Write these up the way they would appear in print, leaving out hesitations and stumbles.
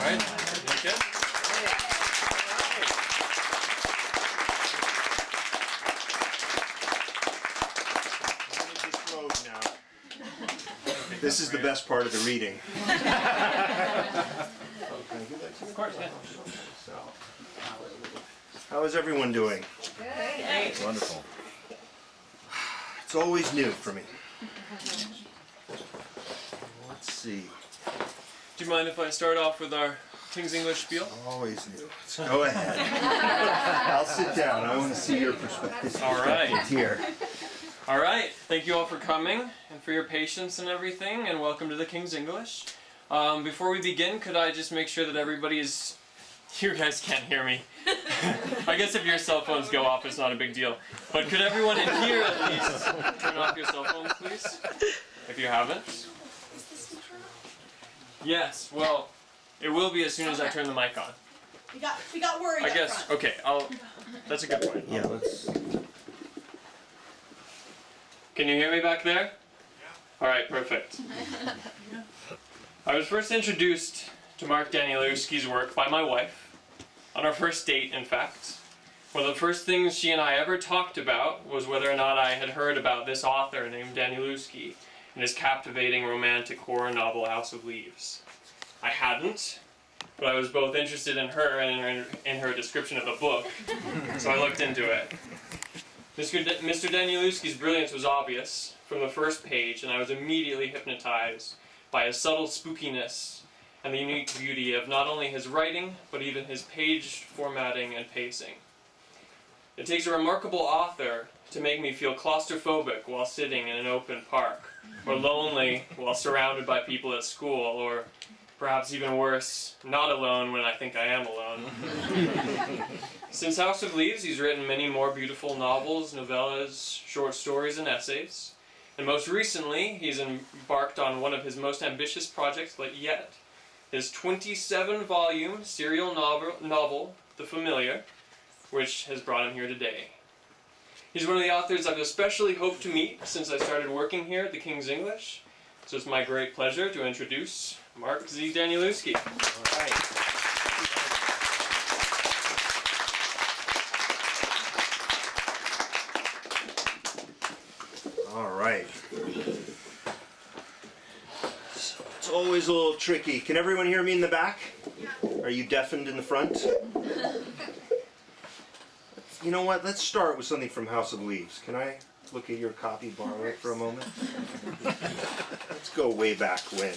right. Okay. This is the best part of the reading. Of course, yeah. How is everyone doing? Good. Wonderful. It's always new for me. Let's see. Do you mind if I start off with our King's English spiel? Always new. Go ahead. I'll sit down. I want to see your perspective. All right. Here. All right. Thank you all for coming and for your patience and everything, and welcome to the King's English. Before we begin, could I just make sure that everybody is... You guys can't hear me. I guess if your cell phones go off, it's not a big deal. But could everyone in here at least turn off your cell phones, please? If you haven't. Yes, well, it will be as soon as I turn the mic on. We got worried. I guess, front. okay, that's a good point. Yeah, let's... Can you hear me back there? Yeah. Alright, perfect. I was first introduced to Mark Danielewski's work by my wife, on our first date, in fact. One of the first things she and I ever talked about was whether or not I had heard about this author named Danielewski and his captivating romantic horror novel House of Leaves. I hadn't, but I was both interested in her and in her description of the book, so I looked into it. Mr. Danielewski's brilliance was obvious from the first page, and I was immediately hypnotized by his subtle spookiness and the unique beauty of not only his writing, but even his page formatting and pacing. It takes a remarkable author to make me feel claustrophobic while sitting in an open park, or lonely while surrounded by people at school, or perhaps even worse, not alone when I think I am alone. Since House of Leaves, he's written many more beautiful novels, novellas, short stories, and essays. And most recently, he's embarked on one of his most ambitious projects yet, his 27-volume serial novel, The Familiar, which has brought him here today. He's one of the authors I've especially hoped to meet since I started working here at the King's English. So it's my great pleasure to introduce Mark Z. Danielewski. All right. All right. So it's always a little tricky. Can everyone hear me in the back? Are you deafened in the front? You know what? Let's start with something from House of Leaves. Can I look at your copy, borrow it for a moment? Let's go way back when.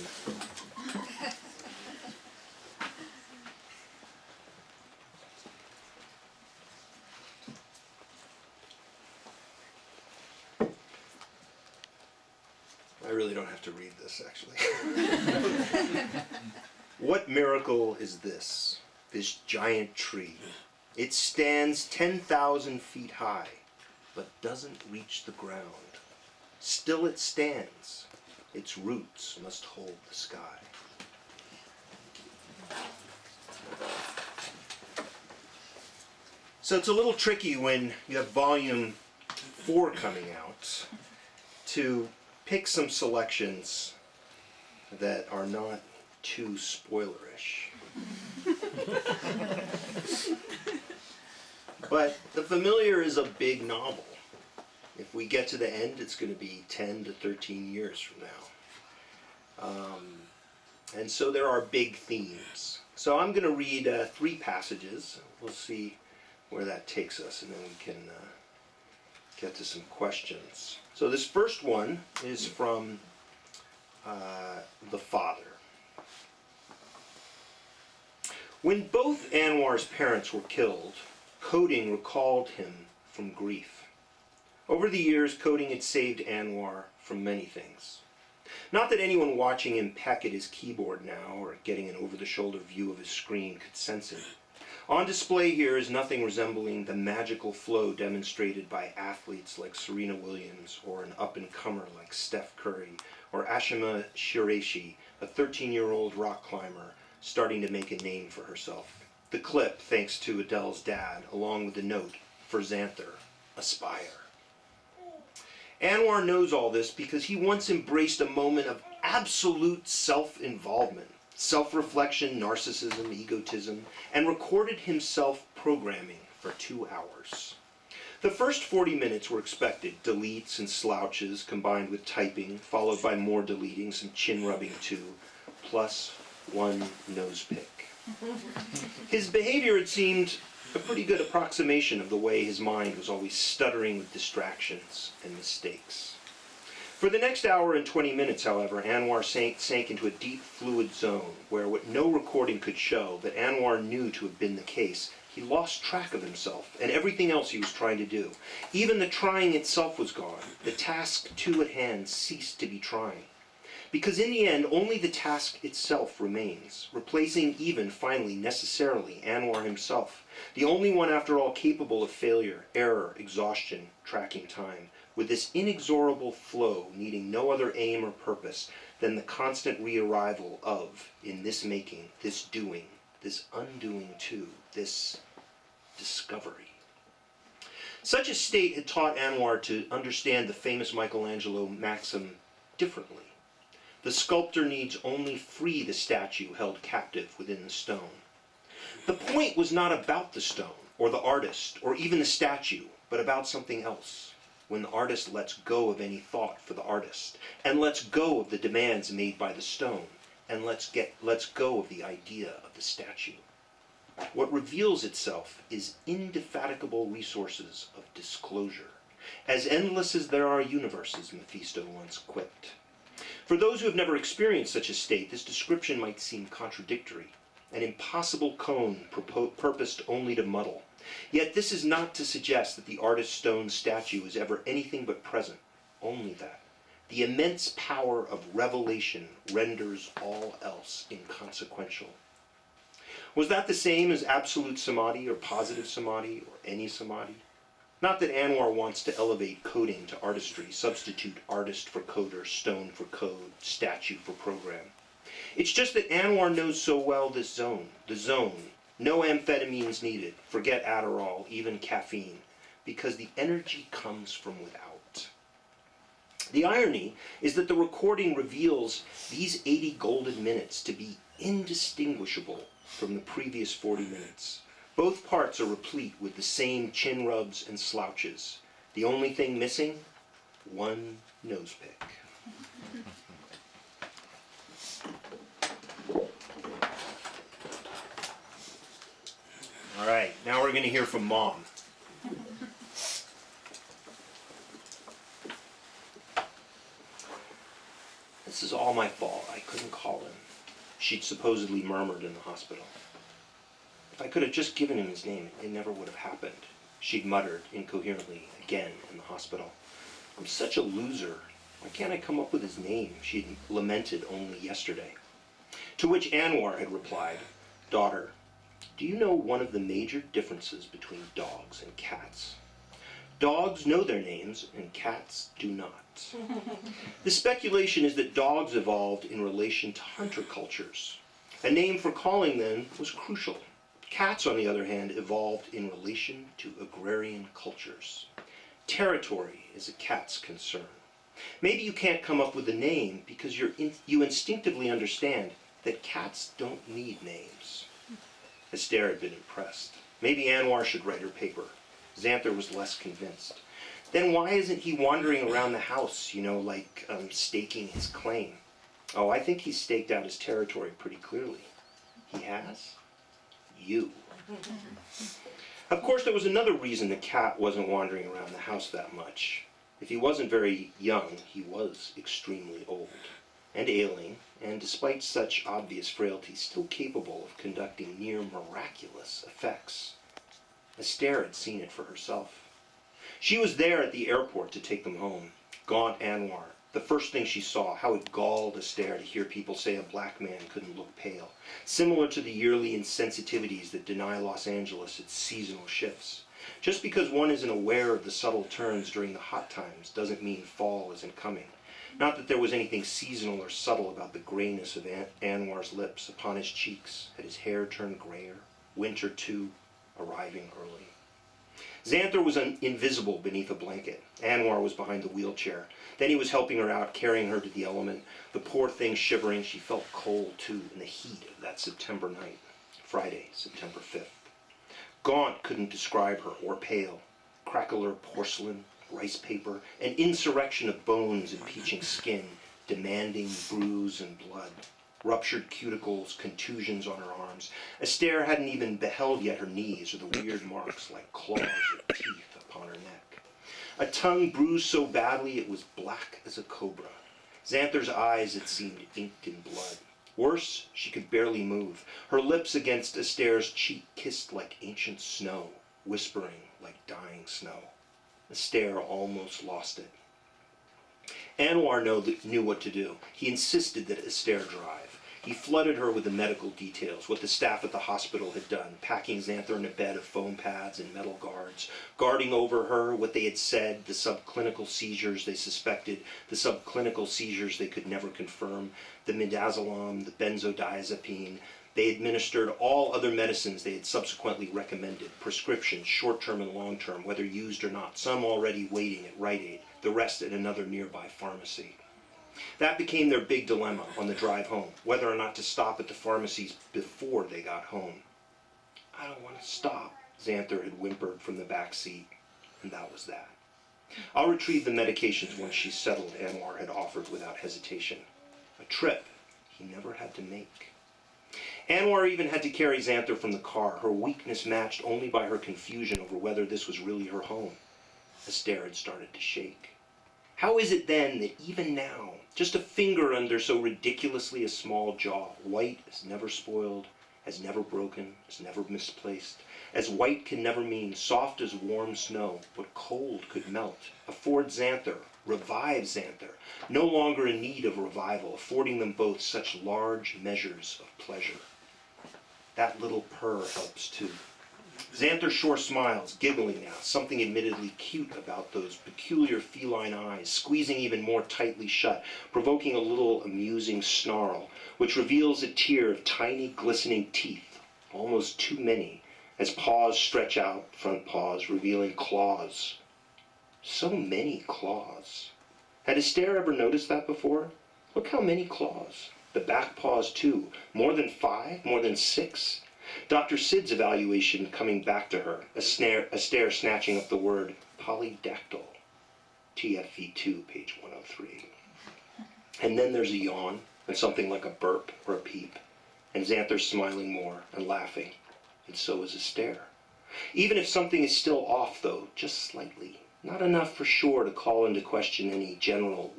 I really don't have to read this, actually. What miracle is this giant tree? It stands 10,000 feet high, but doesn't reach the ground. Still it stands. Its roots must hold the sky. So it's a little tricky when you have volume 4 coming out to pick some selections that are not too spoilerish. But The Familiar is a big novel. If we get to the end, it's going to be 10 to 13 years from now. And so there are big themes. So I'm going to read 3 passages. We'll see where that takes us, and then we can get to some questions. So this first one is from the father. When both Anwar's parents were killed, coding recalled him from grief. Over the years, coding had saved Anwar from many things. Not that anyone watching him peck at his keyboard now or getting an over-the-shoulder view of his screen could sense it. On display here is nothing resembling the magical flow demonstrated by athletes like Serena Williams or an up-and-comer like Steph Curry or Ashima Shiraishi, a 13-year-old rock climber starting to make a name for herself. The clip, thanks to Adele's dad, along with the note for Xanther, aspire. Anwar knows all this because he once embraced a moment of absolute self-involvement, self-reflection, narcissism, egotism, and recorded himself programming for 2 hours. The first 40 minutes were expected, deletes and slouches combined with typing, followed by more deleting, some chin rubbing too, plus 1 nose pick. His behavior, it seemed, a pretty good approximation of the way his mind was always stuttering with distractions and mistakes. For the next hour and 20 minutes, however, Anwar sank into a deep fluid zone where what no recording could show, but Anwar knew to have been the case, he lost track of himself and everything else he was trying to do. Even the trying itself was gone. The task too at hand ceased to be trying. Because in the end, only the task itself remains, replacing even, finally, necessarily, Anwar himself, the only one after all capable of failure, error, exhaustion, tracking time, with this inexorable flow needing no other aim or purpose than the constant re-arrival of, in this making, this doing, this undoing too, this discovery. Such a state had taught Anwar to understand the famous Michelangelo maxim differently. The sculptor needs only free the statue held captive within the stone. The point was not about the stone, or the artist, or even the statue, but about something else. When the artist lets go of any thought for the artist, and lets go of the demands made by the stone, and lets go of the idea of the statue. What reveals itself is indefatigable resources of disclosure, as endless as there are universes, Mephisto once quipped. For those who have never experienced such a state, this description might seem contradictory, an impossible cone purposed only to muddle. Yet this is not to suggest that the artist's stone statue is ever anything but present, only that. The immense power of revelation renders all else inconsequential. Was that the same as absolute samadhi or positive samadhi or any samadhi? Not that Anwar wants to elevate coding to artistry, substitute artist for coder, stone for code, statue for program. It's just that Anwar knows so well this zone, the zone. No amphetamines needed, forget Adderall, even caffeine, because the energy comes from without. The irony is that the recording reveals these 80 golden minutes to be indistinguishable from the previous 40 minutes. Both parts are replete with the same chin rubs and slouches. The only thing missing? 1 nose pick. All right, now we're going to hear from Mom. This is all my fault. I couldn't call him, she'd supposedly murmured in the hospital. If I could have just given him his name, it never would have happened, she'd muttered incoherently again in the hospital. I'm such a loser. Why can't I come up with his name? She'd lamented only yesterday. To which Anwar had replied, Daughter, do you know one of the major differences between dogs and cats? Dogs know their names, and cats do not. The speculation is that dogs evolved in relation to hunter cultures. A name for calling them was crucial. Cats, on the other hand, evolved in relation to agrarian cultures. Territory is a cat's concern. Maybe you can't come up with a name because you instinctively understand that cats don't need names. Esther had been impressed. Maybe Anwar should write her paper. Xanther was less convinced. Then why isn't he wandering around the house, like staking his claim? Oh, I think he's staked out his territory pretty clearly. He has? You. Of course, there was another reason the cat wasn't wandering around the house that much. If he wasn't very young, he was extremely old and ailing, and despite such obvious frailty, still capable of conducting near miraculous effects. Esther had seen it for herself. She was there at the airport to take them home. Gaunt Anwar. The first thing she saw, how it galled Esther to hear people say a black man couldn't look pale. Similar to the yearly insensitivities that deny Los Angeles its seasonal shifts. Just because one isn't aware of the subtle turns during the hot times doesn't mean fall isn't coming. Not that there was anything seasonal or subtle about the grayness of Anwar's lips upon his cheeks. Had his hair turned grayer? Winter, too, arriving early. Xanther was invisible beneath a blanket. Anwar was behind the wheelchair. Then he was helping her out, carrying her to the element. The poor thing shivering, she felt cold too in the heat of that September night. Friday, September 5th. Gaunt couldn't describe her, or pale. Crackler porcelain, rice paper, an insurrection of bones impeaching skin, demanding bruise and blood. Ruptured cuticles, contusions on her arms. Astaire hadn't even beheld yet her knees or the weird marks like claws or teeth upon her neck. A tongue bruised so badly it was black as a cobra. Xanther's eyes, it seemed, inked in blood. Worse, she could barely move. Her lips against Astaire's cheek kissed like ancient snow, whispering like dying snow. Astaire almost lost it. Anwar knew what to do. He insisted that Astaire drive. He flooded her with the medical details, what the staff at the hospital had done, packing Xanther in a bed of foam pads and metal guards, guarding over her, what they had said, the subclinical seizures they suspected, the subclinical seizures they could never confirm, the midazolam, the benzodiazepine. They administered all other medicines they had subsequently recommended, prescriptions, short-term and long-term, whether used or not, some already waiting at Rite Aid, the rest at another nearby pharmacy. That became their big dilemma on the drive home, whether or not to stop at the pharmacies before they got home. I don't want to stop, Xanther had whimpered from the back seat, and that was that. I'll retrieve the medications once she's settled, Anwar had offered without hesitation. A trip he never had to make. Anwar even had to carry Xanther from the car, her weakness matched only by her confusion over whether this was really her home. Astaire had started to shake. How is it then that even now, just a finger under so ridiculously a small jaw, white as never spoiled, as never broken, as never misplaced, as white can never mean, soft as warm snow, what cold could melt, afford Xanther, revive Xanther, no longer in need of revival, affording them both such large measures of pleasure. That little purr helps too. Xanther Shore smiles, giggling now, something admittedly cute about those peculiar feline eyes, squeezing even more tightly shut, provoking a little amusing snarl, which reveals a tier of tiny glistening teeth, almost too many, as paws stretch out, front paws, revealing claws. So many claws. Had Astaire ever noticed that before? Look how many claws. The back paws too. More than 5? More than 6? Dr. Sid's evaluation coming back to her, Astaire snatching up the word polydactyl. TFV2, page 103. And then there's a yawn, and something like a burp or a peep, and Xanther smiling more and laughing, and so is Astaire. Even if something is still off, though, just slightly, not enough for sure to call into question any general,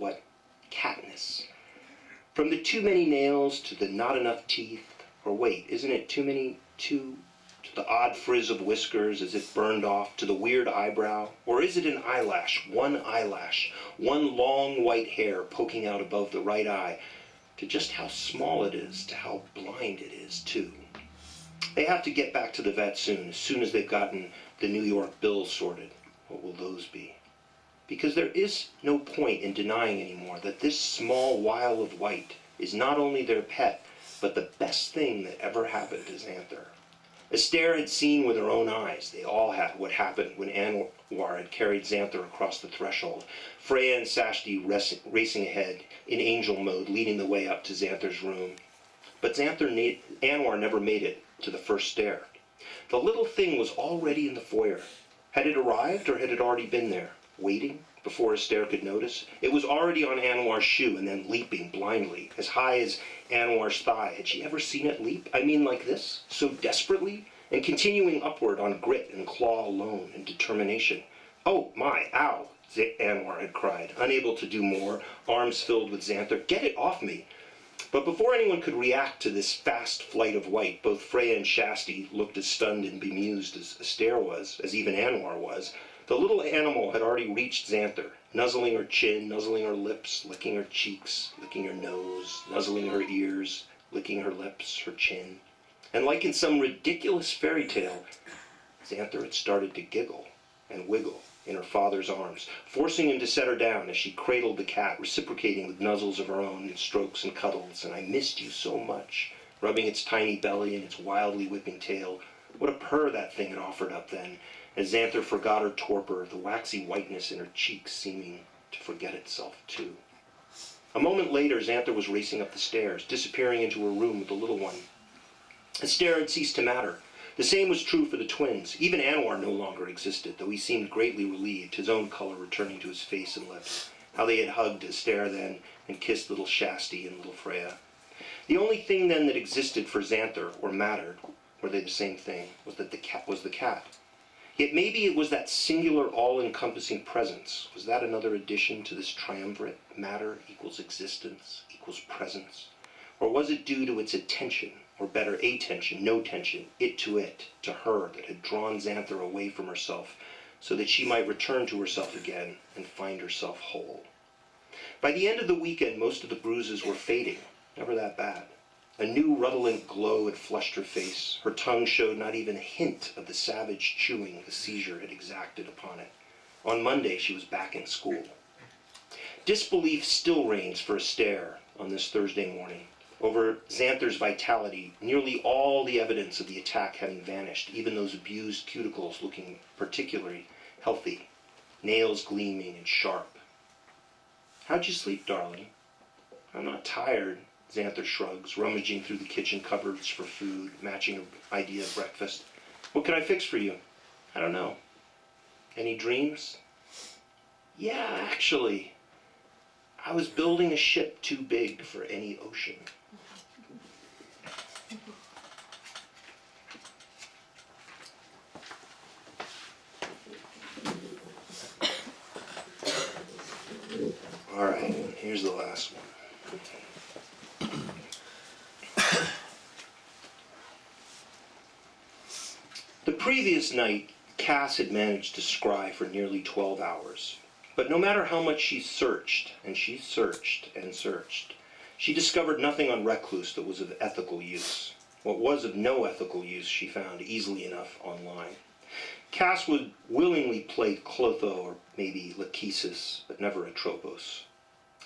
catness. From the too many nails to the not enough teeth, or wait, isn't it too many, to the odd frizz of whiskers as if burned off, to the weird eyebrow? Or is it an eyelash, one long white hair poking out above the right eye, to just how small it is, to how blind it is, too? They have to get back to the vet soon as they've gotten the New York bills sorted. What will those be? Because there is no point in denying anymore that this small vial of white is not only their pet, but the best thing that ever happened to Xanther. Astaire had seen with her own eyes, they all had, what happened when Anwar had carried Xanther across the threshold, Freya and Sashti racing ahead in angel mode, leading the way up to Xanther's room. But Anwar never made it to the first stair. The little thing was already in the foyer. Had it arrived, or had it already been there, waiting, before Astaire could notice? It was already on Anwar's shoe and then leaping blindly, as high as Anwar's thigh. Had she ever seen it leap? I mean like this, so desperately, and continuing upward on grit and claw alone and determination. Oh my, ow, Anwar had cried, unable to do more, arms filled with Xanther. Get it off me! But before anyone could react to this fast flight of white, both Freya and Shasti looked as stunned and bemused as Astaire was, as even Anwar was. The little animal had already reached Xanther, nuzzling her chin, nuzzling her lips, licking her cheeks, licking her nose, nuzzling her ears, licking her lips, her chin. And like in some ridiculous fairy tale, Xanther had started to giggle and wiggle in her father's arms, forcing him to set her down as she cradled the cat, reciprocating with nuzzles of her own and strokes and cuddles, and I missed you so much, rubbing its tiny belly and its wildly whipping tail, What a purr that thing had offered up then, as Xanther forgot her torpor, the waxy whiteness in her cheeks seeming to forget itself too. A moment later, Xanther was racing up the stairs, disappearing into her room with the little one. The stare had ceased to matter. The same was true for the twins. Even Anwar no longer existed, though he seemed greatly relieved, his own color returning to his face and lips. How they had hugged Esther then, and kissed little Shasti and little Freya. The only thing then that existed for Xanther, or mattered, were they the same thing, was that the cat was the cat. Yet maybe it was that singular, all-encompassing presence. Was that another addition to this triumvirate? Matter equals existence equals presence? Or was it due to its attention, or better, attention, no tension, it, to her, that had drawn Xanther away from herself, so that she might return to herself again and find herself whole? By the end of the weekend, most of the bruises were fading, never that bad. A new redolent glow had flushed her face. Her tongue showed not even a hint of the savage chewing the seizure had exacted upon it. On Monday, she was back in school. Disbelief still reigns for Esther on this Thursday morning. Over Xanther's vitality, nearly all the evidence of the attack having vanished, even those abused cuticles looking particularly healthy, nails gleaming and sharp. "How'd you sleep, darling?" "I'm not tired," Xanther shrugs, rummaging through the kitchen cupboards for food, matching her idea of breakfast. "What can I fix for you?" "I don't know." "Any dreams?" "Yeah, actually. I was building a ship too big for any ocean." All right, here's the last one. The previous night, Cass had managed to scry for nearly 12 hours. But no matter how much she searched, and she searched and searched, she discovered nothing on Recluse that was of ethical use. What was of no ethical use she found easily enough online. Cass would willingly play Clotho or maybe Lachesis, but never Atropos.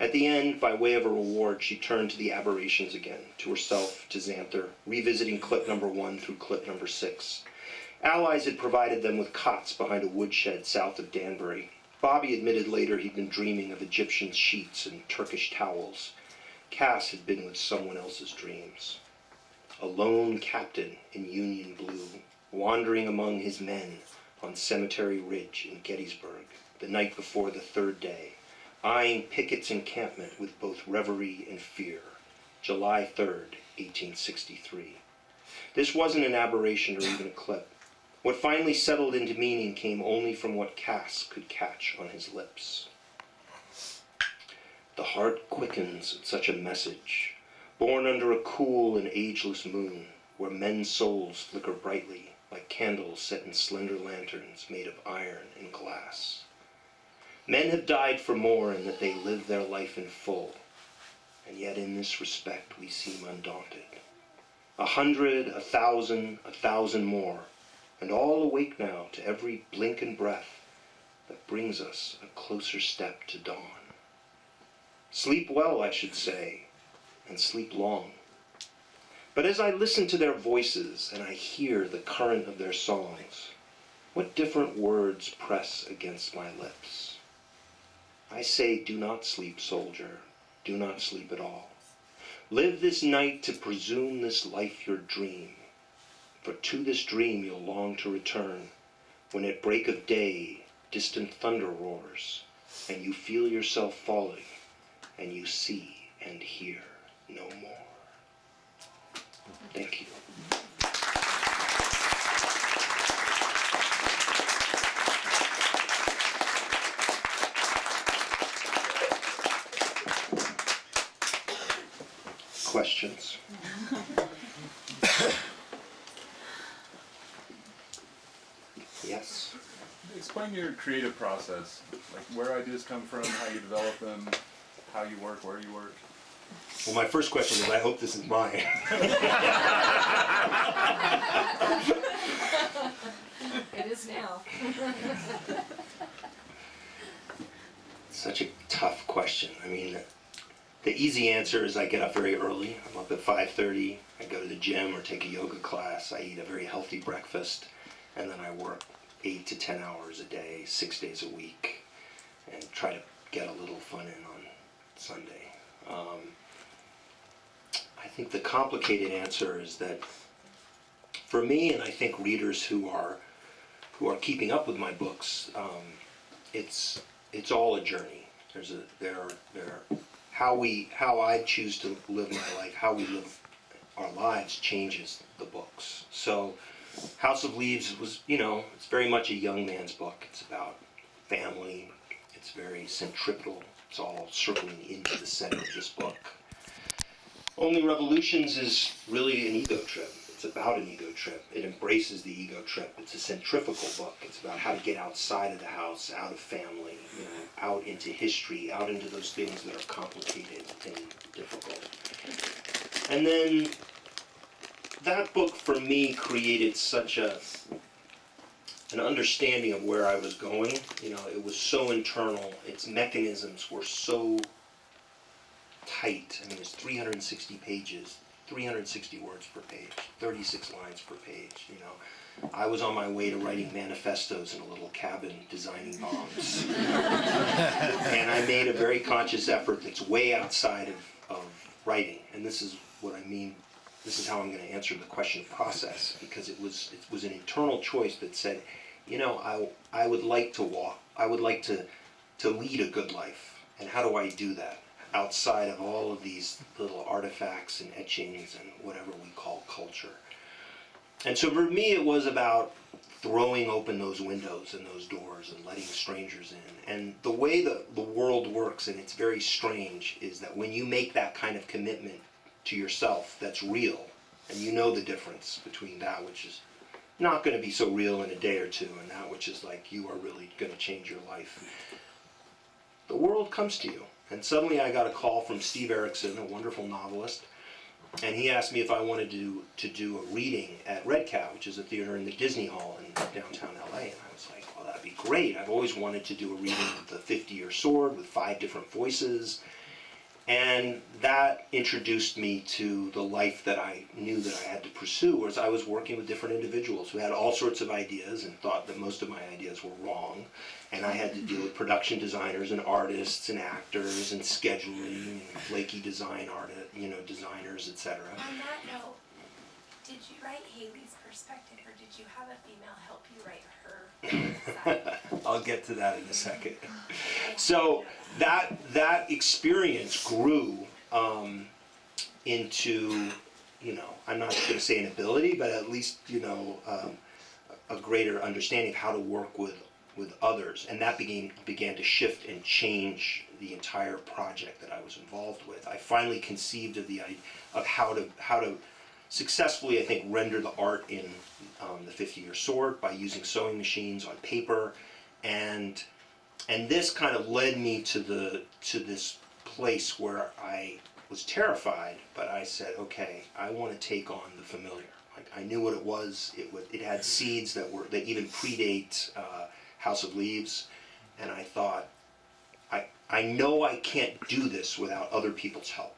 At the end, by way of a reward, she turned to the aberrations again, to herself, to Xanther, revisiting clip number 1 through clip number 6. Allies had provided them with cots behind a woodshed south of Danbury. Bobby admitted later he'd been dreaming of Egyptian sheets and Turkish towels. Cass had been with someone else's dreams. A lone captain in Union Blue, wandering among his men on Cemetery Ridge in Gettysburg, the night before the third day, eyeing Pickett's encampment with both reverie and fear. July 3rd, 1863. This wasn't an aberration or even a clip. What finally settled into meaning came only from what Cass could catch on his lips. The heart quickens at such a message, born under a cool and ageless moon, where men's souls flicker brightly, like candles set in slender lanterns made of iron and glass. Men have died for more in that they live their life in full, and yet in this respect we seem undaunted. 100, 1,000, 1,000 more, and all awake now to every blink and breath that brings us a closer step to dawn. Sleep well, I should say, and sleep long. But as I listen to their voices and I hear the current of their songs, what different words press against my lips? I say, do not sleep, soldier, do not sleep at all. Live this night to presume this life your dream, for to this dream you'll long to return, when at break of day distant thunder roars, and you feel yourself falling, and you see and hear no more. Thank you. Questions? Yes. Explain your creative process, like where ideas come from, how you develop them, how you work, where you work. Well, my first question is, I hope this is mine. It is now. Such a tough question. I mean, The easy answer is I get up very early. I'm up at 5:30. I go to the gym or take a yoga class. I eat a very healthy breakfast, and then I work 8 to 10 hours a day, 6 days a week, and try to get a little fun in on Sunday. I think the complicated answer is that for me, and I think readers who are keeping up with my books, it's all a journey. How I choose to live my life, how we live our lives changes the books. So House of Leaves was, it's very much a young man's book. It's about family. It's very centripetal. It's all circling into the center of this book. Only Revolutions is really an ego trip. It's about an ego trip. It embraces the ego trip. It's a centrifugal book. It's about how to get outside of the house, out of family, out into history, out into those things that are complicated and difficult. And then that book for me created such an understanding of where I was going. It was so internal. Its mechanisms were so tight. I mean, it's 360 pages, 360 words per page, 36 lines per page. I was on my way to writing manifestos in a little cabin designing bombs. And I made a very conscious effort that's way outside of writing. And this is what I mean. This is how I'm going to answer the question of process, because it was an internal choice that said, I would like to lead a good life. And how do I do that? Outside of all of these little artifacts and etchings and whatever we call culture. And so for me it was about throwing open those windows and those doors and letting strangers in. And the way the world works, and it's very strange, is that when you make that kind of commitment to yourself that's real, and you know the difference between that which is not going to be so real in a day or two and that which is like you are really going to change your life, the world comes to you. And suddenly I got a call from Steve Erickson, a wonderful novelist, and he asked me if I wanted to do a reading at Red Cow, which is a theater in the Disney Hall in downtown LA. And I was like, well, that'd be great. I've always wanted to do a reading of the 50-Year Sword with 5 different voices. And that introduced me to the life that I knew that I had to pursue, whereas I was working with different individuals who had all sorts of ideas and thought that most of my ideas were wrong. And I had to deal with production designers and artists and actors and scheduling and flaky design designers, etc. On that note, did you write Haley's perspective, or did you have a female help you write her side? I'll get to that in a second. So that experience grew into, I'm not going to say an ability, but at least, a greater understanding of how to work with others. And that began to shift and change the entire project that I was involved with. I finally conceived of how to successfully, I think, render the art in the 50-Year Sword by using sewing machines on paper, and this kind of led me to this place where I was terrified, but I said, okay, I want to take on the familiar. Like, I knew what it was. It had seeds that even predate House of Leaves, and I thought, I know I can't do this without other people's help.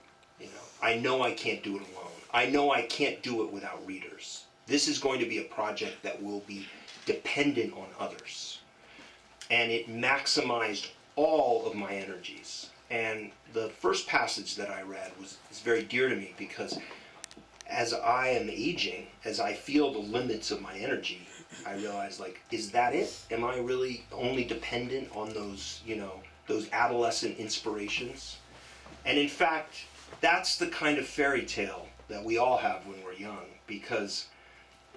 I know I can't do it alone. I know I can't do it without readers. This is going to be a project that will be dependent on others. And it maximized all of my energies. And the first passage that I read is very dear to me, because as I am aging, as I feel the limits of my energy, I realize, is that it? Am I really only dependent on those adolescent inspirations? And in fact, that's the kind of fairy tale that we all have when we're young, because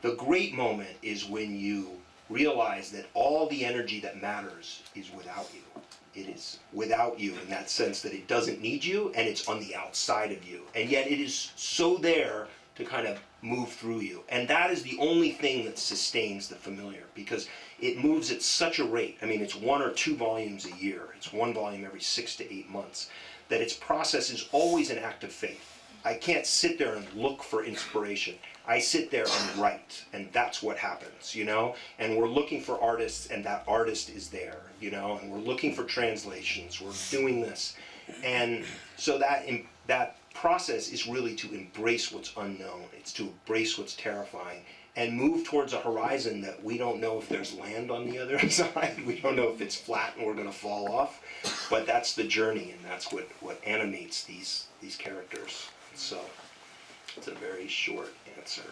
the great moment is when you realize that all the energy that matters is without you. It is without you in that sense that it doesn't need you, and it's on the outside of you. And yet it is so there to kind of move through you. And that is the only thing that sustains the familiar, because it moves at such a rate. I mean, it's 1 or 2 volumes a year. It's 1 volume every 6 to 8 months. That its process is always an act of faith. I can't sit there and look for inspiration. I sit there and write, and that's what happens, And we're looking for artists, and that artist is there, And we're looking for translations. We're doing this. And so that process is really to embrace what's unknown. It's to embrace what's terrifying and move towards a horizon that we don't know if there's land on the other side. We don't know if it's flat and we're going to fall off. But that's the journey, and that's what animates these characters. So it's a very short answer.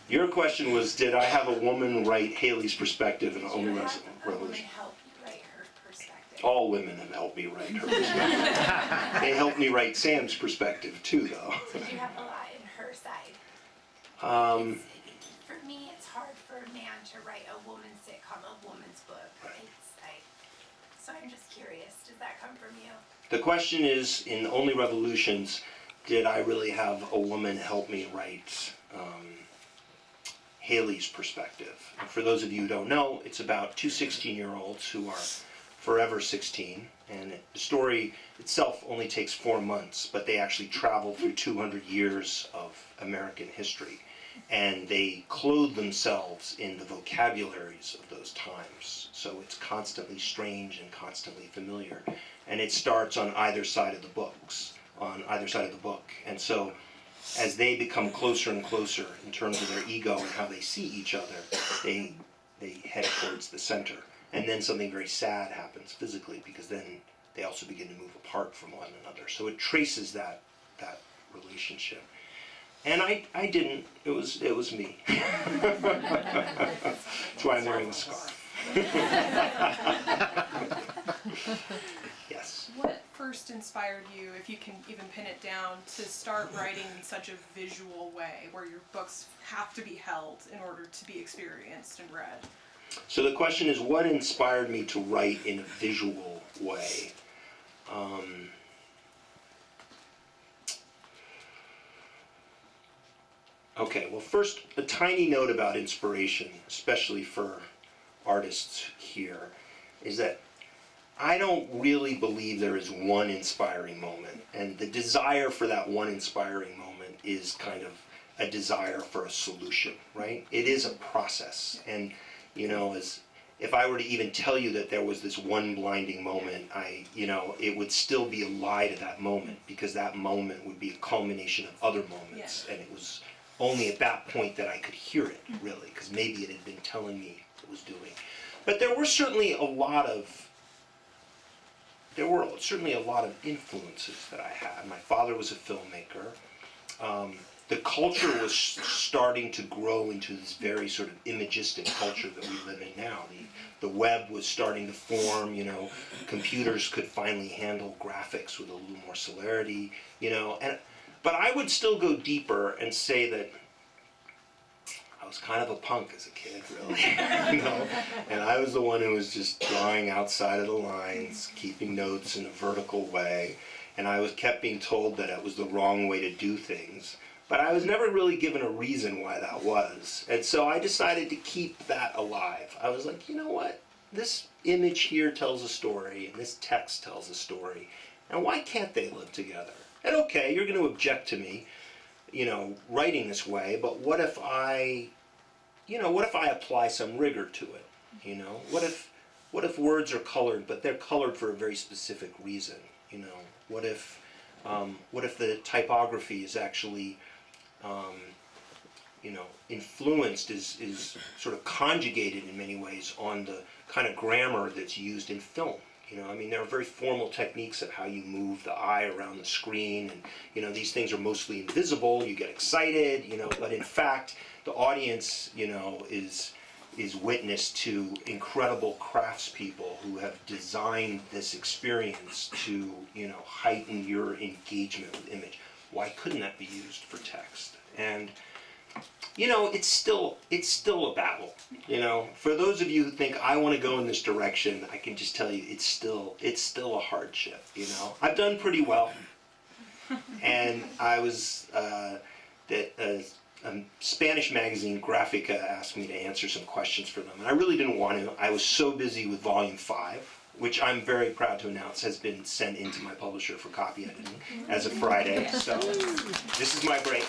Your question was, did I have a woman write Haley's perspective in Only Did a woman Revolution? help you write her perspective? All women have helped me write her perspective. They helped me write Sam's perspective too, though. Did you have a lot in her side? For me, it's hard for a man to write a woman's sitcom, a woman's book. So I'm just curious, does that come from you? The question is, in Only Revolutions, did I really have a woman help me write Haley's perspective? And for those of you who don't know, it's about two 16-year-olds who are forever 16, and the story itself only takes 4 months, but they actually travel through 200 years of American history, and they clothe themselves in the vocabularies of those times. So it's constantly strange and constantly familiar, and it starts on either side of the books, and so as they become closer and closer in terms of their ego and how they see each other, they head towards the center. And then something very sad happens physically, because then they also begin to move apart from one another. So it traces that relationship. And I didn't. It was me. That's why I'm wearing a scarf. Yes. What first inspired you, if you can even pin it down, to start writing in such a visual way, where your books have to be held in order to be experienced and read? So the question is, what inspired me to write in a visual way? Okay, well, first, a tiny note about inspiration, especially for artists here, is that I don't really believe there is one inspiring moment, and the desire for that one inspiring moment is kind of a desire for a solution, right? It is a process, and as if I were to even tell you that there was this one blinding moment, it would still be a lie to that moment, because that moment would be a culmination of other moments, and it was only at that point that I could hear it, really, because maybe it had been telling me it was doing. But there were certainly a lot of influences that I had. My father was a filmmaker. The culture was starting to grow into this very sort of imagistic culture that we live in now. The web was starting to form, computers could finally handle graphics with a little more celerity, but I would still go deeper and say that I was kind of a punk as a kid, really, and I was the one who was just drawing outside of the lines, keeping notes in a vertical way, and I kept being told that it was the wrong way to do things. But I was never really given a reason why that was. And so I decided to keep that alive. I was like, you know what? This image here tells a story, and this text tells a story. And why can't they live together? And okay, you're going to object to me, writing this way, but what if I apply some rigor to it? What if words are colored, but they're colored for a very specific reason? What if the typography is actually influenced, is sort of conjugated in many ways on the kind of grammar that's used in film. There are very formal techniques of how you move the eye around the screen, and these things are mostly invisible. You get excited, but in fact, the audience, is witness to incredible craftspeople who have designed this experience to, heighten your engagement with image. Why couldn't that be used for text? And it's still a battle. For those of you who think I want to go in this direction, I can just tell you it's still a hardship. I've done pretty well, and I was Spanish magazine Grafica asked me to answer some questions for them, and I really didn't want to. I was so busy with Volume 5, which I'm very proud to announce has been sent into my publisher for copy editing as of Friday. So this is my break.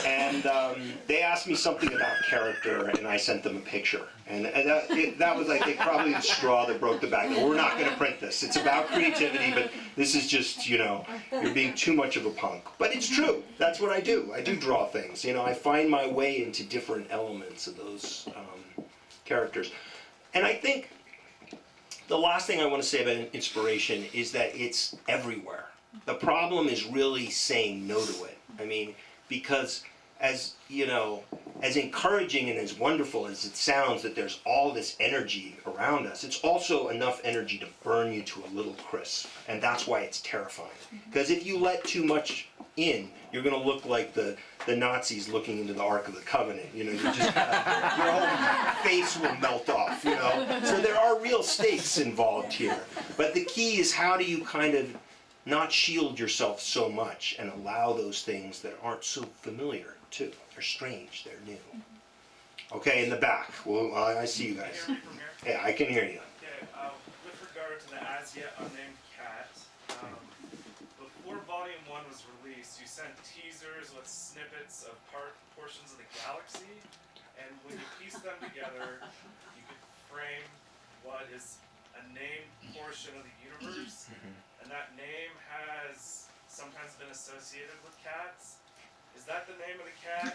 And And they asked me something about character, and I sent them a picture. And that was, I think, probably the straw that broke the back. We're not going to print this. It's about creativity, but this is just, you're being too much of a punk. But it's true. That's what I do. I do draw things. I find my way into different elements of those characters. And I think the last thing I want to say about inspiration is that it's everywhere. The problem is really saying no to it. I mean, because as encouraging and as wonderful as it sounds that there's all this energy around us, it's also enough energy to burn you to a little crisp. And that's why it's terrifying. Because if you let too much in, you're going to look like the Nazis looking into the Ark of the Covenant. You just your whole face will melt off, So there are real stakes involved here. But the key is, how do you kind of not shield yourself so much and allow those things that aren't so familiar too. They're strange, they're new. Okay, in the back. Well, I see you guys. Can you hear me from here? Yeah, I can hear you. Okay, with regard to the as yet unnamed cat, before Volume 1 was released, you sent teasers with snippets of portions of the galaxy, and when you piece them together, you could frame what is a named portion of the universe, and that name has sometimes been associated with cats. Is that the name of the cat?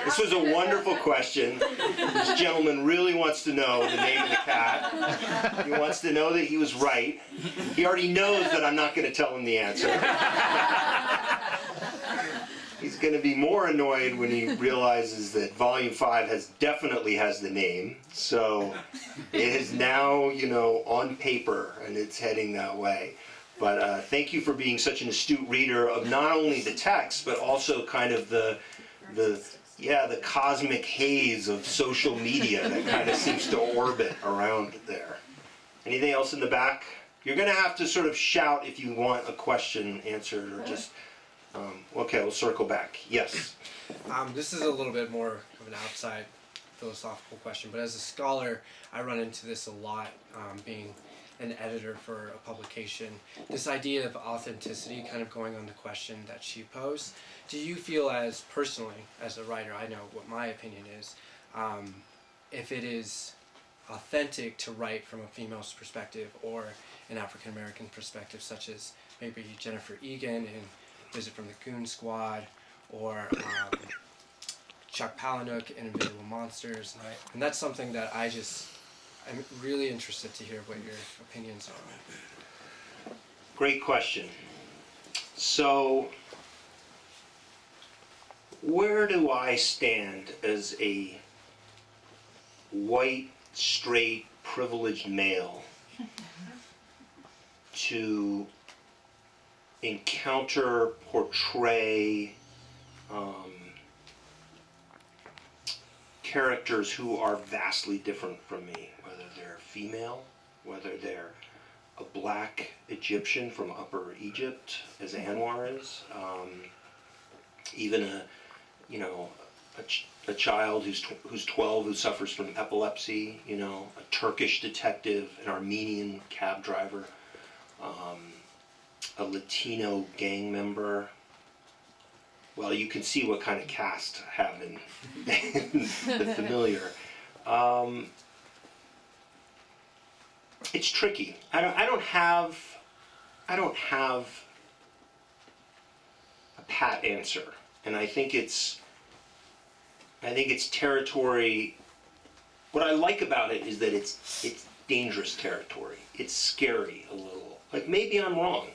This was a wonderful question. This gentleman really wants to know the name of the cat. He wants to know that he was right. He already knows that I'm not going to tell him the answer. He's going to be more annoyed when he realizes that Volume 5 definitely has the name. So it is now, on paper, and it's heading that way. But thank you for being such an astute reader of not only the text, but also kind of the cosmic haze of social media that kind of seems to orbit around there. Anything else in the back? You're going to have to sort of shout if you want a question answered, or just... okay, we'll circle back. Yes? This is a little bit more of an outside philosophical question, but as a scholar, I run into this a lot, being an editor for a publication. This idea of authenticity, kind of going on the question that she posed. Do you feel, as personally, as a writer, I know what my opinion is, if it is authentic to write from a female's perspective or an African American perspective, such as maybe Jennifer Egan in Visit from the Goon Squad, or Chuck Palahniuk in Invisible Monsters, and that's something that I'm really interested to hear what your opinions are. Great question. So, where do I stand as a white, straight, privileged male to encounter, portray characters who are vastly different from me, whether they're female, whether they're a black Egyptian from Upper Egypt, as Anwar is, even a child who's 12 who suffers from epilepsy, a Turkish detective, an Armenian cab driver, a Latino gang member. Well, you can see what kind of cast I have in the familiar. It's tricky. I don't have a pat answer, and I think it's territory. What I like about it is that it's dangerous territory. It's scary a little. Like, maybe I'm wrong.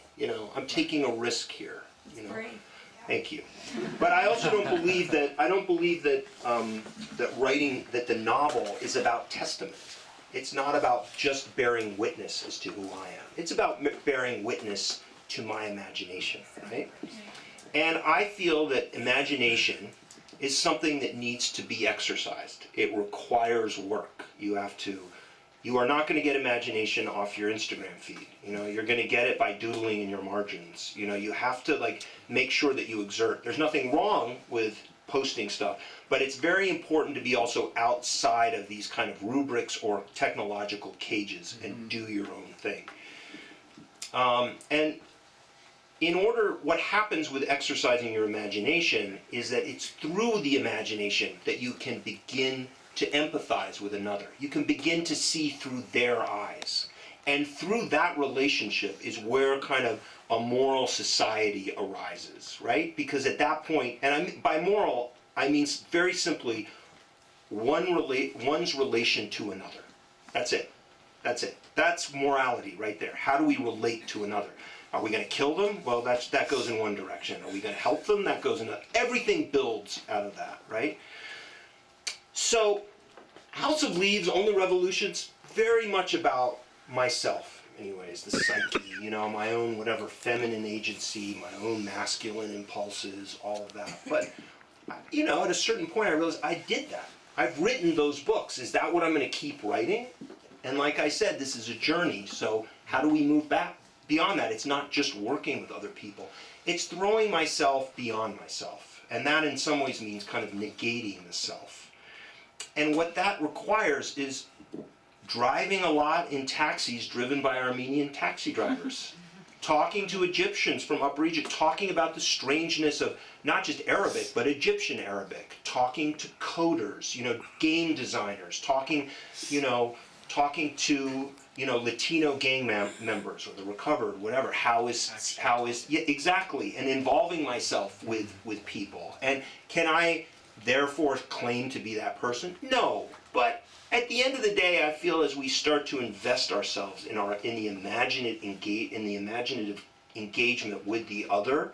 I'm taking a risk here. Thank you. But I also don't believe that that the novel is about testament. It's not about just bearing witness as to who I am. It's about bearing witness to my imagination, right? And I feel that imagination is something that needs to be exercised. It requires work. You are not going to get imagination off your Instagram feed. You're going to get it by doodling in your margins. You have to make sure that you exert. There's nothing wrong with posting stuff, but it's very important to be also outside of these kind of rubrics or technological cages and do your own thing. And what happens with exercising your imagination is that it's through the imagination that you can begin to empathize with another. You can begin to see through their eyes. And through that relationship is where kind of a moral society arises, right? Because at that point, and I mean, by moral, I mean very simply, one's relation to another. That's it. That's it. That's morality right there. How do we relate to another? Are we going to kill them? Well, that goes in one direction. Are we going to help them? That goes in another. Everything builds out of that, right? So, House of Leaves, Only Revolutions, very much about myself, anyways, the psyche, you know, my own whatever feminine agency, my own masculine impulses, all of that. But, you know, at a certain point I realized I did that. I've written those books. Is that what I'm going to keep writing? And like I said, this is a journey, so how do we move back beyond that? It's not just working with other people. It's throwing myself beyond myself. And that in some ways means kind of negating the self. And what that requires is driving a lot in taxis driven by Armenian taxi drivers. Talking to Egyptians from Upper Egypt, talking about the strangeness of not just Arabic, but Egyptian Arabic. Talking to coders, you know, game designers, talking to, you know, Latino gang members or the recovered, whatever. How is, yeah, exactly. And involving myself with people. And can I therefore claim to be that person? No. But at the end of the day, I feel as we start to invest ourselves in the imaginative engagement with the other,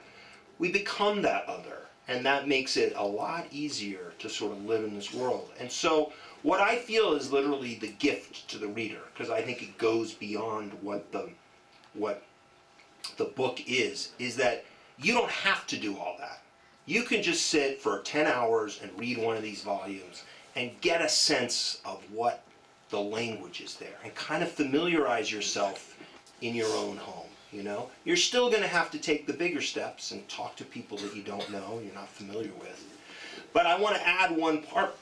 we become that other. And that makes it a lot easier to sort of live in this world. And so what I feel is literally the gift to the reader, because I think it goes beyond what the book is that you don't have to do all that. You can just sit for 10 hours and read one of these volumes and get a sense of what the language is there and kind of familiarize yourself in your own home, you know? You're still going to have to take the bigger steps and talk to people that you don't know, you're not familiar with. But I want to add one part,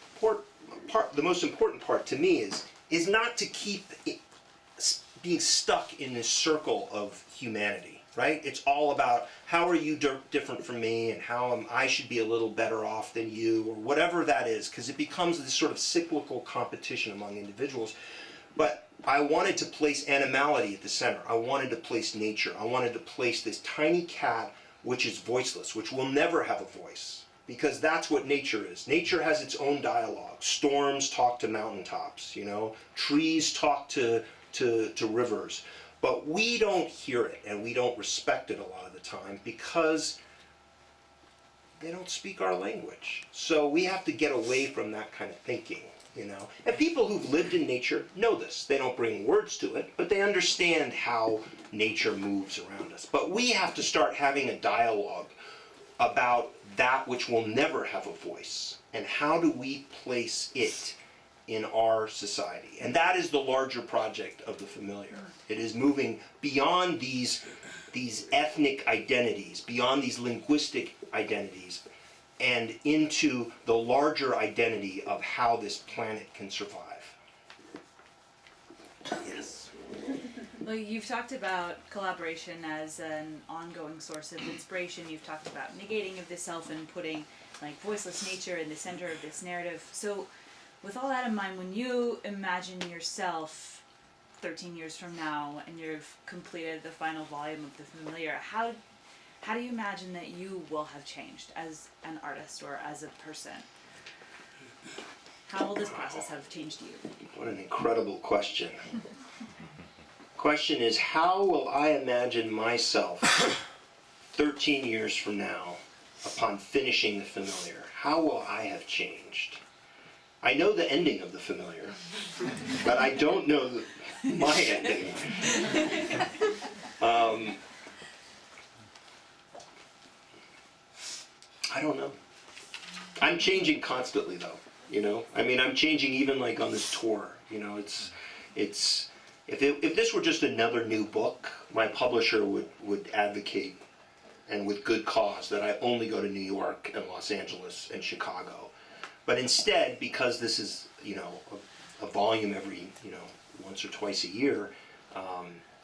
the most important part to me is not to keep being stuck in this circle of humanity, right? It's all about how are you different from me and how I should be a little better off than you or whatever that is, because it becomes this sort of cyclical competition among individuals. But I wanted to place animality at the center. I wanted to place nature. I wanted to place this tiny cat which is voiceless, which will never have a voice. Because that's what nature is. Nature has its own dialogue. Storms talk to mountaintops, you know. Trees talk to rivers. But we don't hear it and we don't respect it a lot of the time because they don't speak our language. So we have to get away from that kind of thinking, you know. And people who've lived in nature know this. They don't bring words to it, but they understand how nature moves around us. But we have to start having a dialogue about that which will never have a voice, and how do we place it in our society. And that is the larger project of the familiar. It is moving beyond these ethnic identities, beyond these linguistic identities, and into the larger identity of how this planet can survive. Yes. Well, you've talked about collaboration as an ongoing source of inspiration. You've talked about negating of the self and putting like voiceless nature in the center of this narrative. So with all that in mind, when you imagine yourself 13 years from now and you've completed the final volume of The Familiar, how do you imagine that you will have changed as an artist or as a person? How will this process have changed you? What an incredible question. Question is, how will I imagine myself 13 years from now upon finishing The Familiar? How will I have changed? I know the ending of The Familiar, but I don't know my ending. I don't know. I'm changing constantly though, you know? I mean, I'm changing even like on this tour, you know, if this were just another new book, my publisher would advocate, and with good cause, that I only go to New York and Los Angeles and Chicago. But instead, because this is, you know, a volume every, you know, once or twice a year,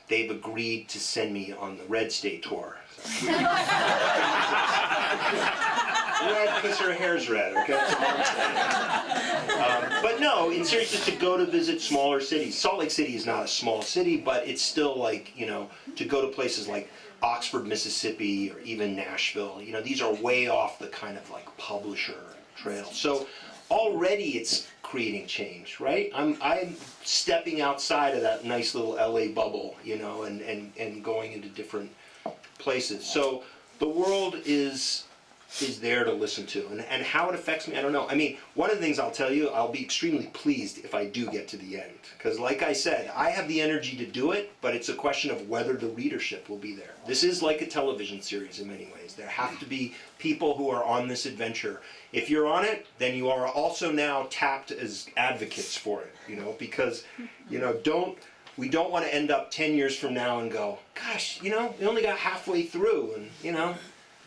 they've agreed to send me on the Red State tour. Red because her hair's red, okay? That's all I'm saying. But no, in seriousness, to go to visit smaller cities. Salt Lake City is not a small city, but it's still like, you know, to go to places like Oxford, Mississippi, or even Nashville. You know, these are way off the kind of like publisher trail. So already it's creating change, right? I'm stepping outside of that nice little LA bubble, you know, and going into different places. So the world is there to listen to. And how it affects me, I don't know. I mean, one of the things I'll tell you, I'll be extremely pleased if I do get to the end. Because like I said, I have the energy to do it, but it's a question of whether the readership will be there. This is like a television series in many ways. There have to be people who are on this adventure. If you're on it, then you are also now tapped as advocates for it, you know, because, you know, we don't want to end up 10 years from now and go, gosh, you know, we only got halfway through, and, you know,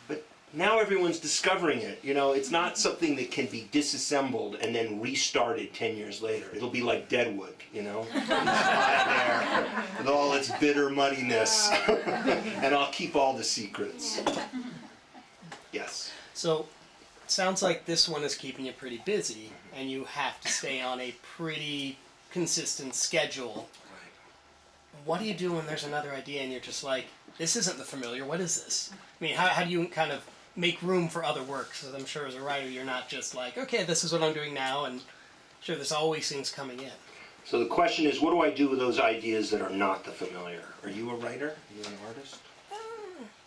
but now everyone's discovering it. You know, it's not something that can be disassembled and then restarted 10 years later. It'll be like Deadwood, you know, it's lying there with all its bitter muddiness, and I'll keep all the secrets. Yes. So, sounds like this one is keeping you pretty busy, and you have to stay on a pretty consistent schedule. What do you do when there's another idea and you're just like, this isn't the familiar, what is this? I mean, how do you kind of make room for other work? Because I'm sure as a writer you're not just like, okay, this is what I'm doing now, and sure, there's always things coming in. So the question is, what do I do with those ideas that are not the familiar? Are you a writer? Are you an artist?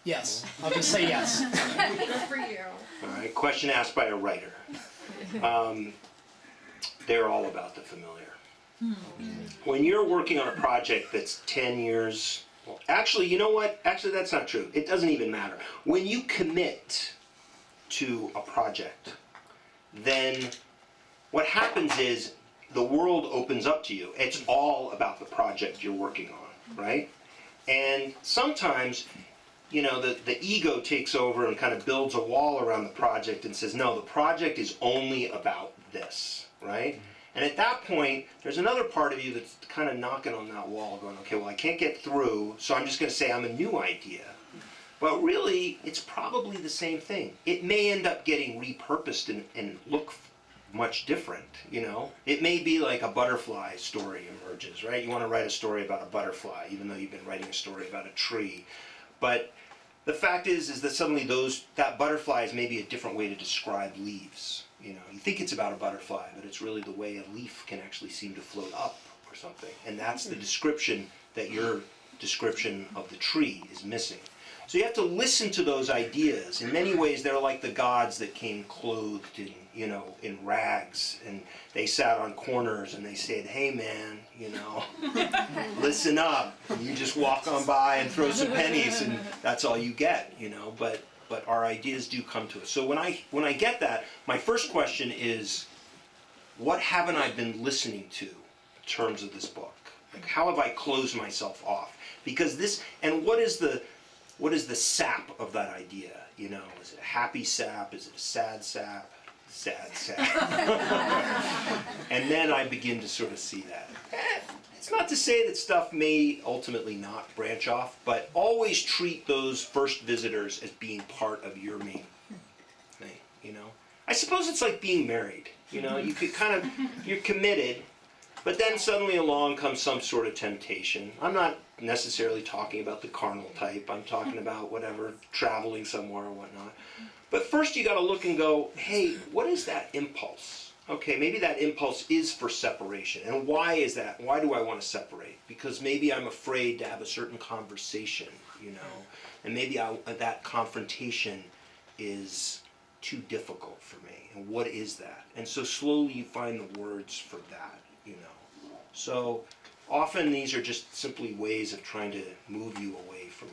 Yes, I'll just say yes. Good for you. All right, question asked by a writer. They're all about the familiar. When you're working on a project that's 10 years, well, actually, you know what? Actually, that's not true. It doesn't even matter. When you commit to a project, then what happens is the world opens up to you. It's all about the project you're working on, right? And sometimes, you know, the ego takes over and kind of builds a wall around the project and says, no, the project is only about this, right? And at that point, there's another part of you that's kind of knocking on that wall going, okay, well, I can't get through, so I'm just going to say I'm a new idea. But really, it's probably the same thing. It may end up getting repurposed and look much different, you know? It may be like a butterfly story emerges, right? You want to write a story about a butterfly, even though you've been writing a story about a tree. But the fact is that suddenly that butterfly is maybe a different way to describe leaves. You know, you think it's about a butterfly, but it's really the way a leaf can actually seem to float up or something. And that's the description that your description of the tree is missing. So you have to listen to those ideas. In many ways, they're like the gods that came clothed in, you know, in rags, and they sat on corners and they said, hey man, you know, listen up. And you just walk on by and throw some pennies, and that's all you get, you know. But our ideas do come to us. So when I get that, my first question is, what haven't I been listening to in terms of this book? Like, how have I closed myself off? Because this, and what is the sap of that idea? You know, is it a happy sap? Is it a sad sap? Sad sap. And then I begin to sort of see that. It's not to say that stuff may ultimately not branch off, but always treat those first visitors as being part of your main thing, you know? I suppose it's like being married, you know? You could kind of, you're committed, but then suddenly along comes some sort of temptation. I'm not necessarily talking about the carnal type. I'm talking about whatever, traveling somewhere or whatnot. But first you got to look and go, hey, what is that impulse? Okay, maybe that impulse is for separation. And why is that? Why do I want to separate? Because maybe I'm afraid to have a certain conversation, you know, and maybe that confrontation is too difficult for me. And what is that? And so slowly you find the words for that, you know. So often these are just simply ways of trying to move you away from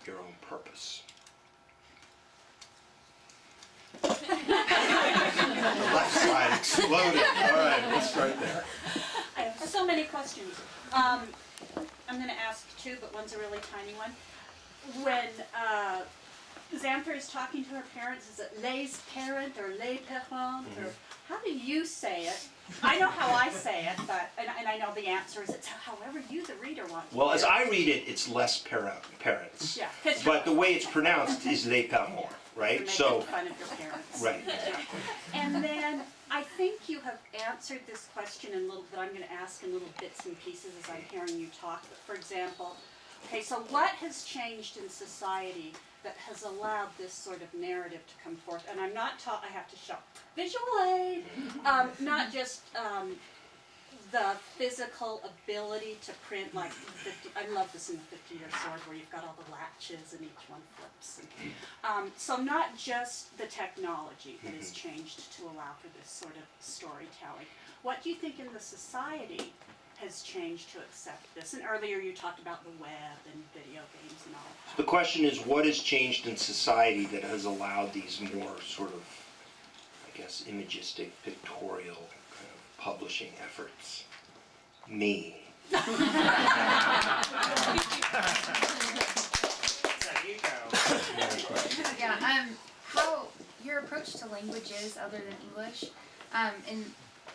your own purpose. The left side exploded. All right, we'll start there. I have so many questions. I'm going to ask two, but one's a really tiny one. When Xanther is talking to her parents, is it les parent or les parents, or how do you say it? I know how I say it, but, and I know the answer is it's however you, the reader, want to Well, hear as it. I read it, it's less parents. Yeah, 'cause But the way it's pronounced is les parents, you're right? making So, fun of your parents. right. And then I think you have answered this question in little, that I'm going to ask in little bits and pieces as I'm hearing you talk. But for example, okay, so what has changed in society that has allowed this sort of narrative to come forth? And I'm not I have to show visual aid, not just the physical ability to print like 50, I love this in the 50-year sword where you've got all the latches and each one flips. And, so not just the technology that has changed to allow for this sort of storytelling. What do you think in the society has changed to accept this? And earlier you talked about the web and video games and all of The that. question is, what has changed in society that has allowed these more sort of, I guess, imagistic, pictorial kind of publishing efforts? Me. There you go. Yeah, how your approach to languages other than English, in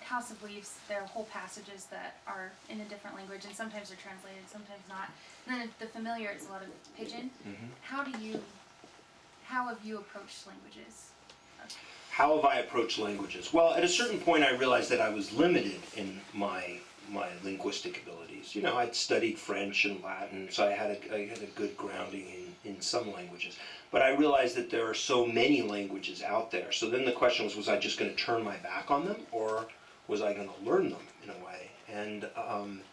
House of Leaves, there are whole passages that are in a different language, and sometimes they're translated, sometimes not. And then the Familiar, it's a lot of pidgin. How have you approached languages? How have I approached languages? Well, at a certain point I realized that I was limited in my linguistic abilities. You know, I'd studied French and Latin, so I had a good grounding in some languages. But I realized that there are so many languages out there. So then the question was I just going to turn my back on them, or was I going to learn them in a way? And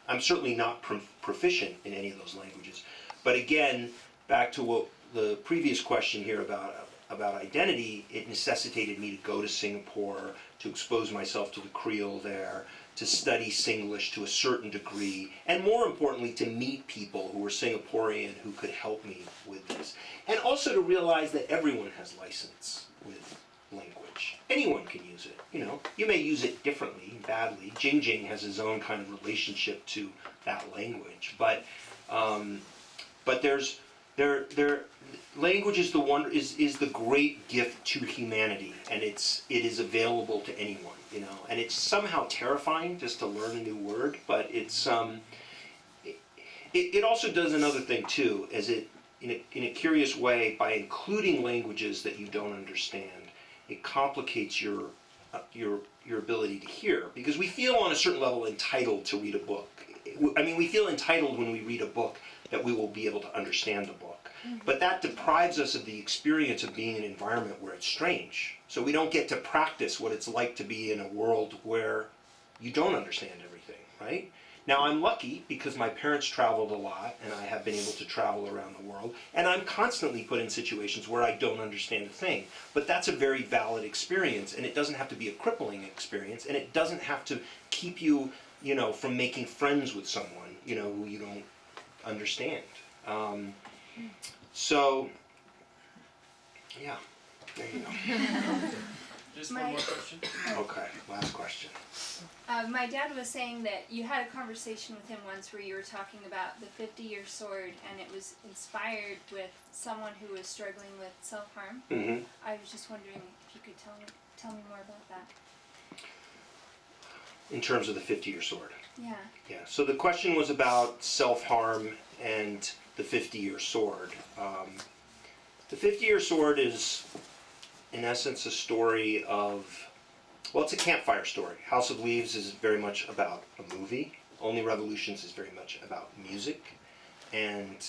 I'm certainly not proficient in any of those languages. But again, back to what the previous question here about identity, it necessitated me to go to Singapore, to expose myself to the Creole there, to study Singlish to a certain degree, and more importantly, to meet people who were Singaporean who could help me with this. And also to realize that everyone has license with language. Anyone can use it, you know. You may use it differently, badly. Jing Jing has his own kind of relationship to that language, but language is the great gift to humanity, and it is available to anyone, you know. And it's somehow terrifying just to learn a new word, but it's it also does another thing too, as it in a curious way, by including languages that you don't understand, it complicates your ability to hear, because we feel on a certain level entitled to read a book. I mean, we feel entitled when we read a book that we will be able to understand the book. But that deprives us of the experience of being in an environment where it's strange. So we don't get to practice what it's like to be in a world where you don't understand everything, right? Now I'm lucky because my parents traveled a lot and I have been able to travel around the world, and I'm constantly put in situations where I don't understand a thing. But that's a very valid experience, and it doesn't have to be a crippling experience, and it doesn't have to keep you, you know, from making friends with someone, you know, who you don't understand. So, yeah, there you go. Just one more question. Okay, last question. My dad was saying that you had a conversation with him once where you were talking about the 50-year sword, and it was inspired with someone who was struggling with self-harm. Mm-hmm. I was just wondering if you could tell me more about that. In terms of the 50-year sword. Yeah. Yeah, so the question was about self-harm and the 50-year sword. The 50-year sword is, in essence, a story of, well, it's a campfire story. House of Leaves is very much about a movie. Only Revolutions is very much about music. And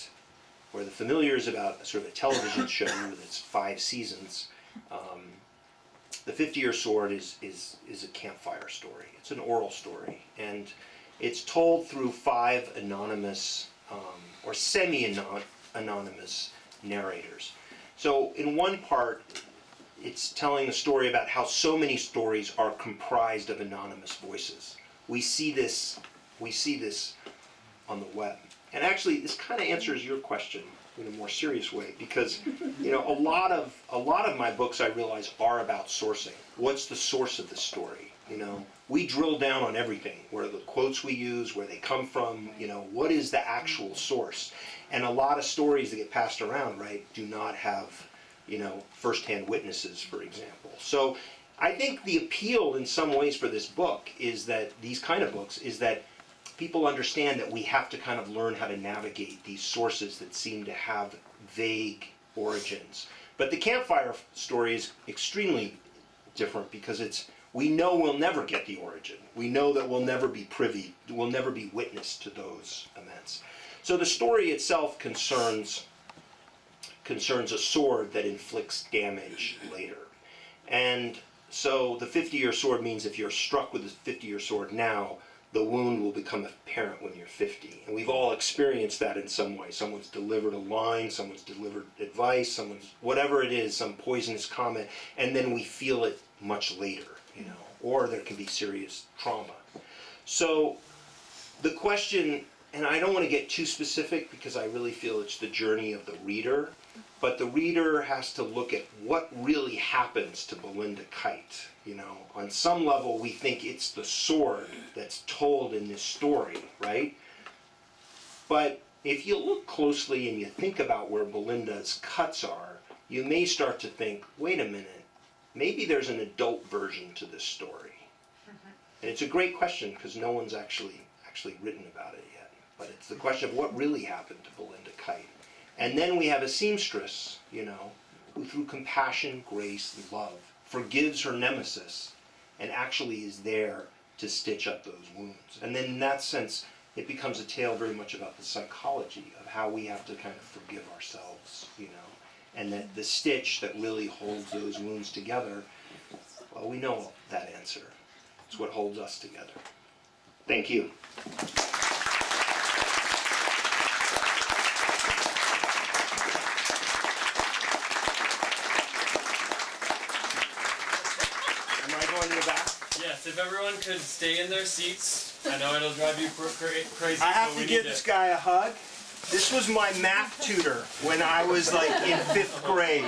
where The Familiar is about sort of a television show with its 5 seasons, the 50-year sword is a campfire story. It's an oral story. And it's told through 5 anonymous or semi-anonymous narrators. So in one part, it's telling a story about how so many stories are comprised of anonymous voices. We see this on the web. And actually, this kind of answers your question in a more serious way, because you know, a lot of my books, I realize, are about sourcing. What's the source of the story? You know, we drill down on everything, where the quotes we use, where they come from, you know, what is the actual source? And a lot of stories that get passed around, right, do not have first-hand witnesses, for example. So I think the appeal in some ways for this book is that, these kind of books, is that people understand that we have to kind of learn how to navigate these sources that seem to have vague origins. But the campfire story is extremely different because we know we'll never get the origin. We know that we'll never be privy, we'll never be witness to those events. So the story itself concerns a sword that inflicts damage later. And so the 50-year sword means if you're struck with a 50-year sword now, the wound will become apparent when you're 50. And we've all experienced that in some way. Someone's delivered a line, someone's delivered advice, someone's, whatever it is, some poisonous comment, and then we feel it much later, or there can be serious trauma. So the question, and I don't want to get too specific because I really feel it's the journey of the reader, but the reader has to look at what really happens to Belinda Kite. On some level we think it's the sword that's told in this story, right? But if you look closely and you think about where Belinda's cuts are, you may start to think, wait a minute, maybe there's an adult version to this story. And it's a great question because no one's actually written about it yet. But it's the question of what really happened to Belinda Kite. And then we have a seamstress, who through compassion, grace, and love forgives her nemesis and actually is there to stitch up those wounds. And then in that sense, it becomes a tale very much about the psychology of how we have to kind of forgive ourselves, and that the stitch that really holds those wounds together, well, we know that answer. It's what holds us together. Thank you. Yes, if everyone could stay in their seats. I know it'll drive you crazy. I have to give this guy a hug. This was my math tutor when I was like in 5th grade.